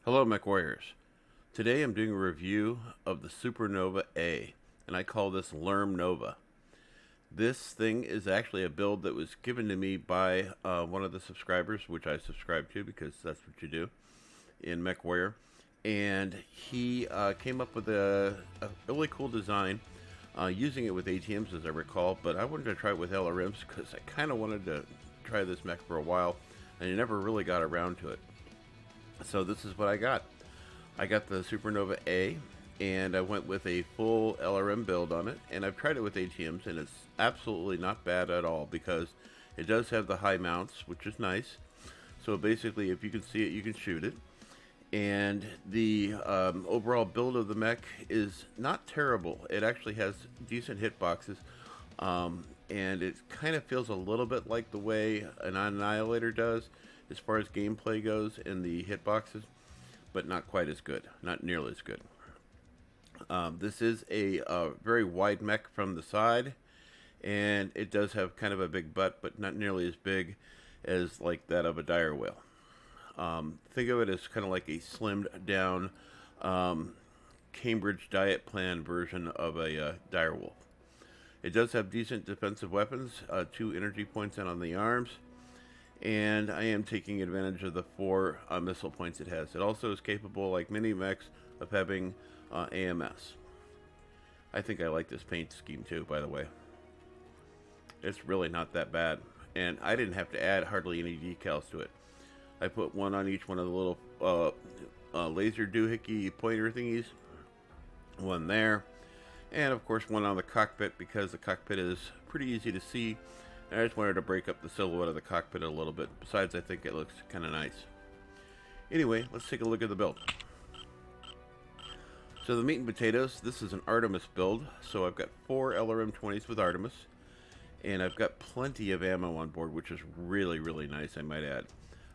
Hello, Mechwarriors. Today I'm doing a review of the Supernova A, and I call this Lerm Nova. This thing is actually a build that was given to me by one of the subscribers, which I subscribe to because that's what you do in Mechwarrior. And he came up with a really cool design using it with ATMs, as I recall, but I wanted to try it with LRMs because I kind of wanted to try this mech for a while, and I never really got around to it. So this is what I got. I got the Supernova A, and I went with a full LRM build on it, and I've tried it with ATMs, and it's absolutely not bad at all because it does have the high mounts, which is nice. So basically, if you can see it, you can shoot it. And the overall build of the mech is not terrible. It actually has decent hitboxes, and it kind of feels a little bit like the way an Annihilator does as far as gameplay goes in the hitboxes, but not quite as good, not nearly as good. This is a very wide mech from the side, and it does have kind of a big butt, but not nearly as big as like that of a dire whale. Think of it as kind of like a slimmed down Cambridge diet plan version of a dire wolf. It does have decent defensive weapons, 2 energy points in on the arms, and I am taking advantage of the 4 missile points it has. It also is capable, like many mechs, of having AMS. I think I like this paint scheme too, by the way. It's really not that bad, and I didn't have to add hardly any decals to it. I put one on each one of the little laser doohickey pointer thingies, one there, and of course one on the cockpit because the cockpit is pretty easy to see. And I just wanted to break up the silhouette of the cockpit a little bit. Besides, I think it looks kind of nice. Anyway, let's take a look at the build. So the meat and potatoes, this is an Artemis build. So I've got 4 LRM-20s with Artemis. And I've got plenty of ammo on board, which is really, really nice, I might add.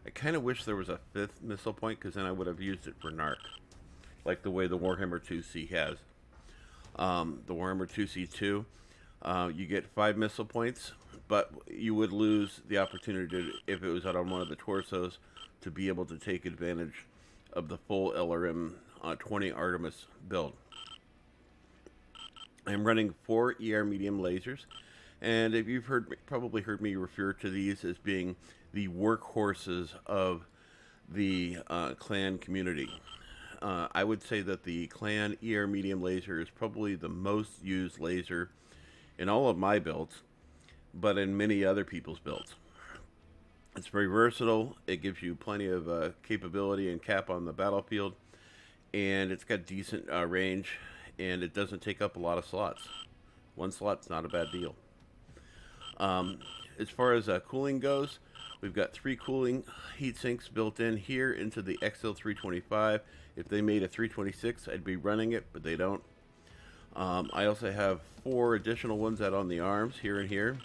I kind of wish there was a 5th missile point, because then I would have used it for Narc. Like the way the Warhammer 2C has. The Warhammer 2C2, you get 5 missile points, but you would lose the opportunity to, if it was out on one of the torsos, to be able to take advantage of the full LRM 20 Artemis build. I'm running 4 ER medium lasers, and if you've probably heard me refer to these as being the workhorses of the clan community. I would say that the clan ER medium laser is probably the most used laser in all of my builds, but in many other people's builds. It's very versatile. It gives you plenty of capability and cap on the battlefield, and it's got decent range, and it doesn't take up a lot of slots. 1 slot's not a bad deal. As far as cooling goes, we've got 3 cooling heat sinks built in here into the XL325. If they made a 326, I'd be running it, but they don't. I also have 4 additional ones out on the arms, here and here.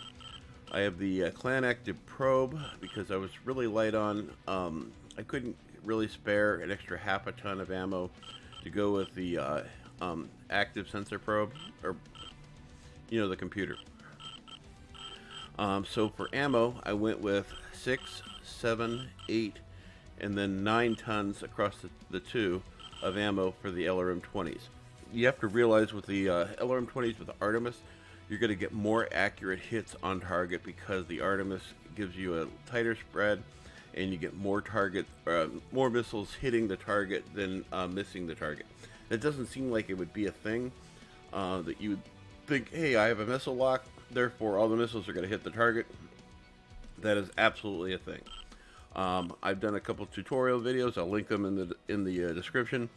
I have the Clan Active Probe, because I was really light on, I couldn't really spare an extra half a ton of ammo to go with the Active Sensor Probe, or, you know, the computer. So for ammo, I went with 6, 7, 8, and then 9 tons across the 2 of ammo for the LRM-20s. You have to realize with the LRM-20s with the Artemis, you're going to get more accurate hits on target because the Artemis gives you a tighter spread, and you get more more missiles hitting the target than missing the target. It doesn't seem like it would be a thing that you would think, hey, I have a missile lock, therefore all the missiles are going to hit the target. That is absolutely a thing. I've done a couple tutorial videos. I'll link them in the description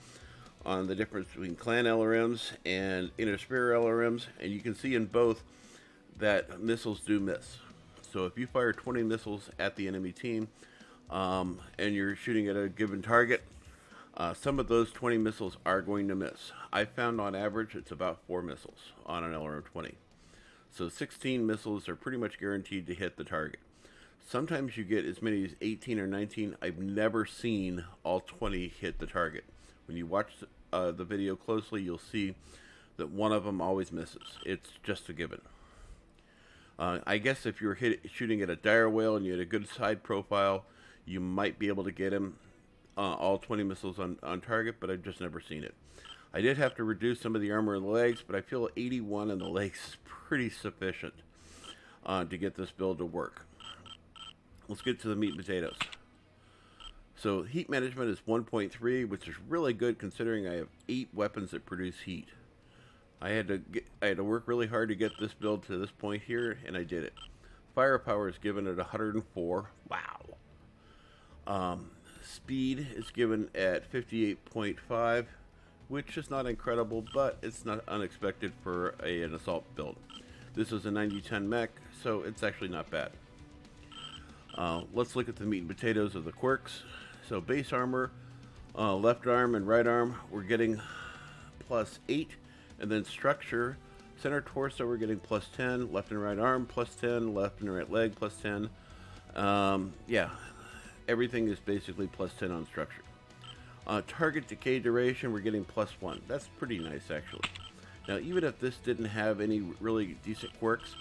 on the difference between clan LRMs and interspear LRMs, and you can see in both that missiles do miss. So if you fire 20 missiles at the enemy team and you're shooting at a given target, some of those 20 missiles are going to miss. I found on average it's about 4 missiles on an LRM-20. So 16 missiles are pretty much guaranteed to hit the target. Sometimes you get as many as 18 or 19. I've never seen all 20 hit the target. When you watch the video closely, you'll see that one of them always misses. It's just a given. I guess if you're shooting at a dire whale and you had a good side profile, you might be able to get him all 20 missiles on target, but I've just never seen it. I did have to reduce some of the armor in the legs, but I feel 81 in the legs is pretty sufficient to get this build to work. Let's get to the meat and potatoes. So heat management is 1.3, which is really good considering I have 8 weapons that produce heat. I had to work really hard to get this build to this point here, and I did it. Firepower is given at 104. Wow. Speed is given at 58.5, which is not incredible, but it's not unexpected for an assault build. This is a 90-10 mech, so it's actually not bad. Let's look at the meat and potatoes of the quirks. So base armor, left arm and right arm, we're getting +8. And then structure, center torso, we're getting +10. Left and right arm, +10. Left and right leg, +10. Yeah, everything is basically +10 on structure. Target decay duration, we're getting +1. That's pretty nice, actually. Now, even if this didn't have any really decent quirks,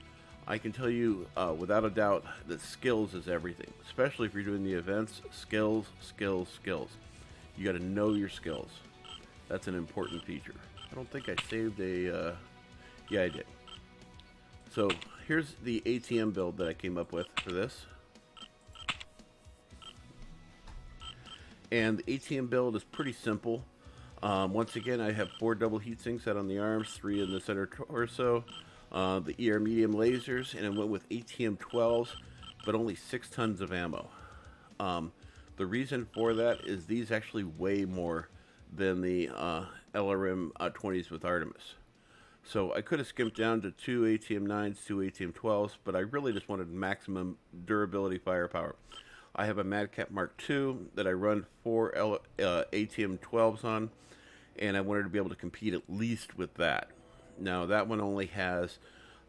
I can tell you without a doubt that skills is everything, especially if you're doing the events. Skills, skills, skills. You got to know your skills. That's an important feature. I don't think I saved a, yeah, I did. So here's the ATM build that I came up with for this. And the ATM build is pretty simple. Once again, I have 4 double heat sinks out on the arms, 3 in the center torso. The ER medium lasers, and I went with ATM 12s, but only 6 tons of ammo. The reason for that is these actually weigh more than the LRM 20s with Artemis. So I could have skimped down to 2 ATM 9s, 2 ATM 12s, but I really just wanted maximum durability firepower. I have a Madcap Mark II that I run 4 ATM 12s on, and I wanted to be able to compete at least with that. Now, that one only has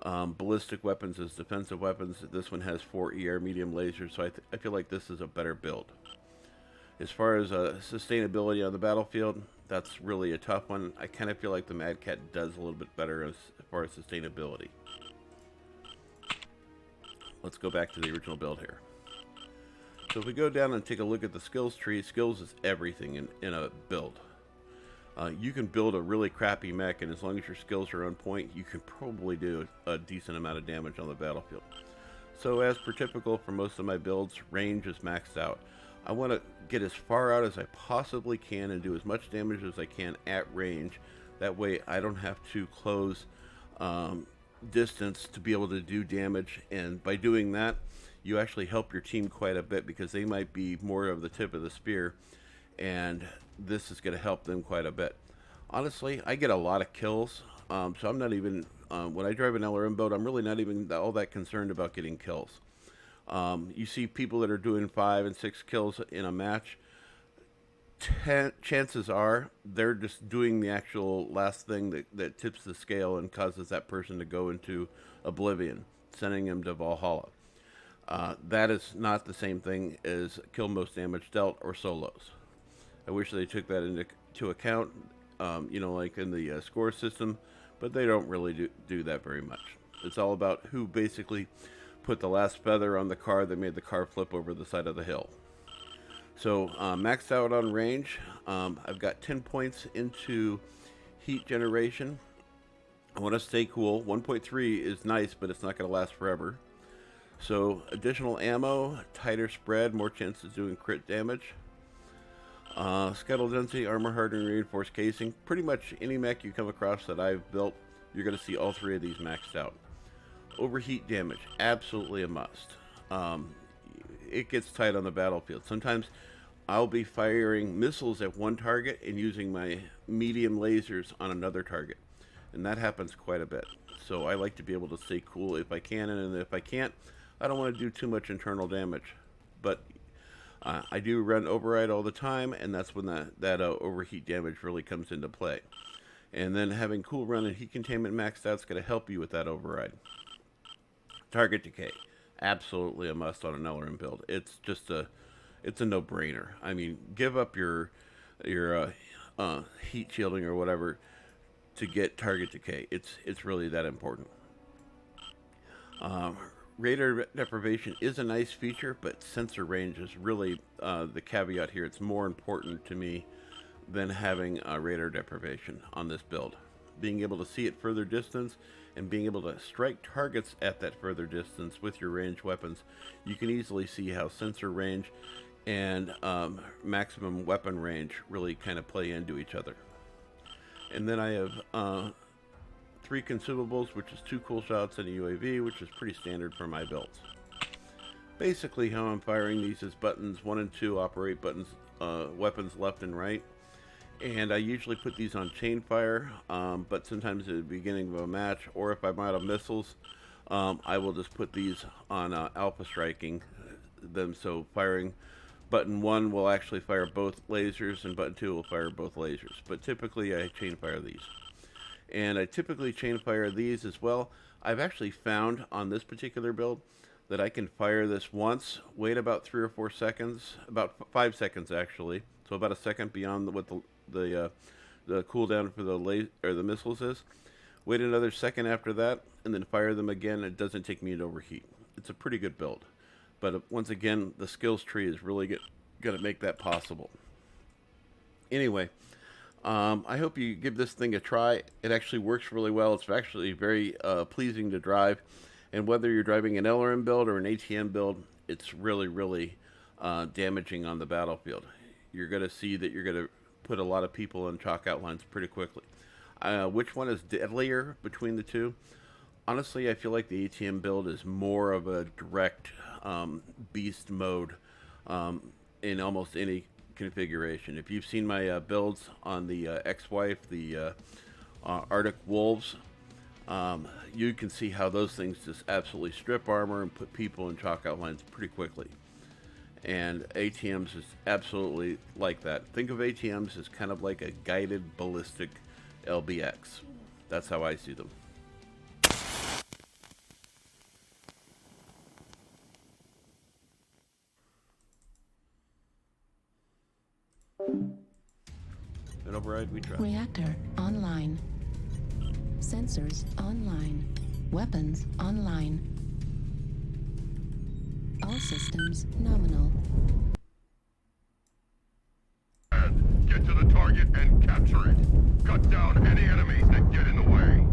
ballistic weapons as defensive weapons. This one has 4 ER medium lasers, so I feel like this is a better build. As far as sustainability on the battlefield, that's really a tough one. I kind of feel like the Mad Cat does a little bit better as far as sustainability. Let's go back to the original build here. So if we go down and take a look at the skills tree, skills is everything in a build. You can build a really crappy mech, and as long as your skills are on point, you can probably do a decent amount of damage on the battlefield. So as per typical for most of my builds, range is maxed out. I want to get as far out as I possibly can and do as much damage as I can at range. That way I don't have to close distance to be able to do damage, and by doing that, you actually help your team quite a bit because they might be more of the tip of the spear, and this is going to help them quite a bit. Honestly, I get a lot of kills, so I'm not even, when I drive an LRM boat, I'm really not even all that concerned about getting kills. You see people that are doing 5 and 6 kills in a match, chances are they're just doing the actual last thing that tips the scale and causes that person to go into oblivion, sending them to Valhalla. That is not the same thing as kill most damage dealt or solos. I wish they took that into account, you know, like in the score system, but they don't really do that very much. It's all about who basically put the last feather on the car that made the car flip over the side of the hill. So maxed out on range. I've got 10 points into heat generation. I want to stay cool. 1.3 is nice, but it's not going to last forever. So additional ammo, tighter spread, more chances of doing crit damage. Scuttle density, armor hardening, reinforced casing. Pretty much any mech you come across that I've built, you're going to see all 3 of these maxed out. Overheat damage, absolutely a must. It gets tight on the battlefield. Sometimes I'll be firing missiles at one target and using my medium lasers on another target, and that happens quite a bit. So I like to be able to stay cool if I can, and if I can't, I don't want to do too much internal damage. But I do run override all the time, and that's when that overheat damage really comes into play. And then having cool run and heat containment maxed out is going to help you with that override. Target decay, absolutely a must on an LRM build. It's just it's a no-brainer. I mean, give up your heat shielding or whatever to get target decay. It's really that important. radar deprivation is a nice feature, but sensor range is really the caveat here. It's more important to me than having radar deprivation on this build. Being able to see at further distance and being able to strike targets at that further distance with your ranged weapons, you can easily see how sensor range and maximum weapon range really kind of play into each other. And then I have 3 consumables, which is 2 cool shots and a UAV, which is pretty standard for my builds. Basically how I'm firing these is buttons 1 and 2 operate buttons, weapons left and right. And I usually put these on chain fire, but sometimes at the beginning of a match, or if I'm out of missiles, I will just put these on alpha striking them. So firing button 1 will actually fire both lasers, and button 2 will fire both lasers. But typically I chain fire these. And I typically chain fire these as well. I've actually found on this particular build that I can fire this once, wait about 3 or 4 seconds, about 5 seconds actually, so about a second beyond what the cooldown for the missiles is. Wait another second after that, and then fire them again. It doesn't take me to overheat. It's a pretty good build, but once again, the skills tree is really going to make that possible. Anyway, I hope you give this thing a try. It actually works really well. It's actually very pleasing to drive, and whether you're driving an LRM build or an ATM build, it's really damaging on the battlefield. You're going to see that you're going to put a lot of people in chalk outlines pretty quickly. Which one is deadlier between the two? Honestly, I feel like the ATM build is more of a direct beast mode in almost any configuration. If you've seen my builds on the ex-wife, the Arctic Wolves, you can see how those things just absolutely strip armor and put people in chalk outlines pretty quickly. And ATMs is absolutely like that. Think of ATMs as kind of like a guided ballistic LBX. That's how I see them. An override, we try. Reactor online. Sensors online. Weapons online. All systems nominal. Get to the target and capture it. Cut down any enemies that get in the way.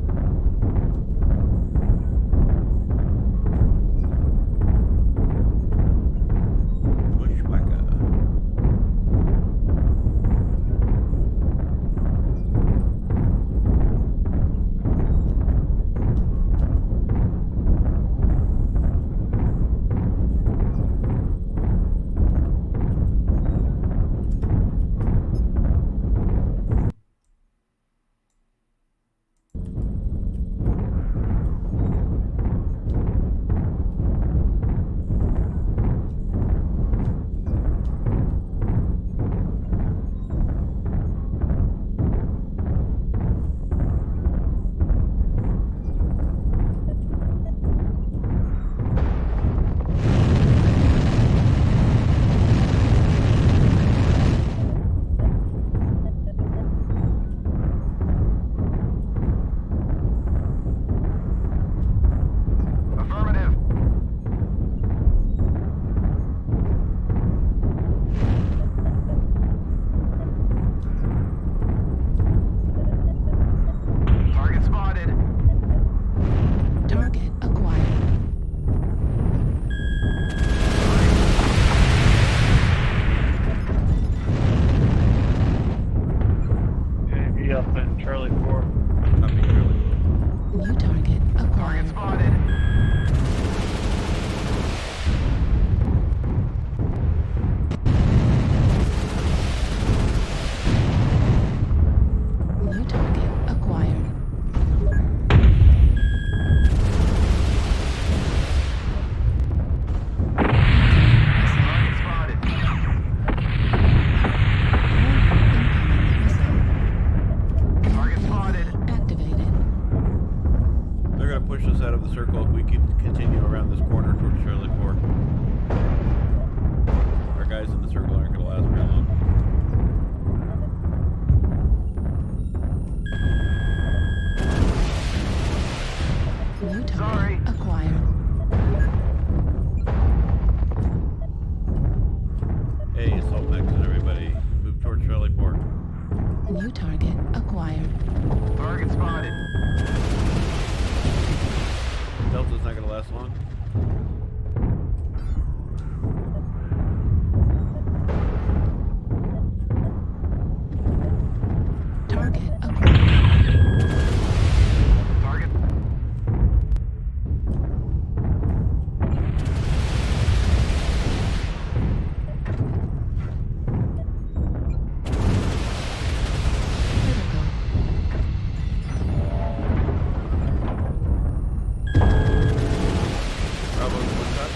going one shot.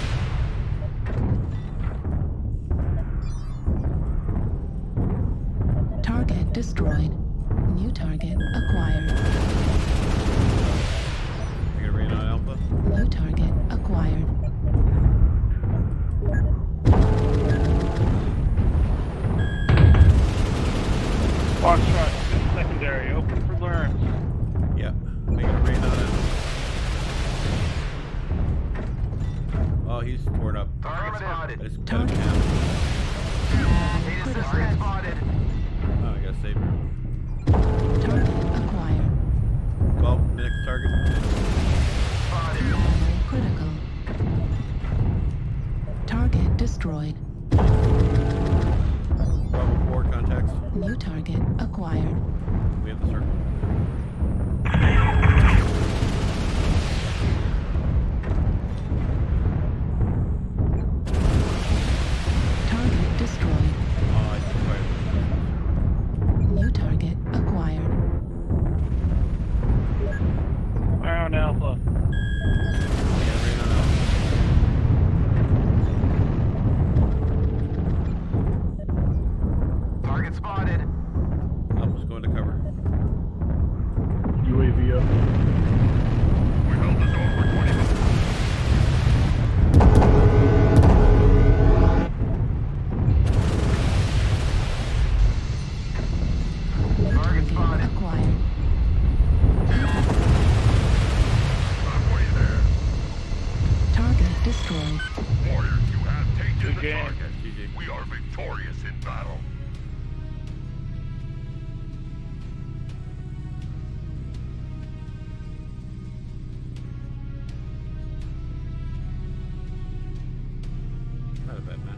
Target destroyed. New target acquired. You're gonna rain on Alpha? New target acquired. Foxtrot, secondary, open for learns. Yep. Making a rain on it. Oh, he's torn up. Target spotted. I just cut Target. him down. Target spotted. Oh, I gotta save him. Target acquired. Well, next target. Spotted. Ammo critical. Target destroyed. Bravo 4 contacts. New target acquired. We have the circle. Target destroyed. Oh, I just fired. New target acquired. Fire on Alpha. Making a rain on Alpha. Target spotted. Alpha's going to cover. UAV up. We held the zone for 20 minutes. New Target target spotted. acquired. Halfway there. Target destroyed. Warriors, you have taken Good the game. target. GG. We are victorious in battle. Not a bad match.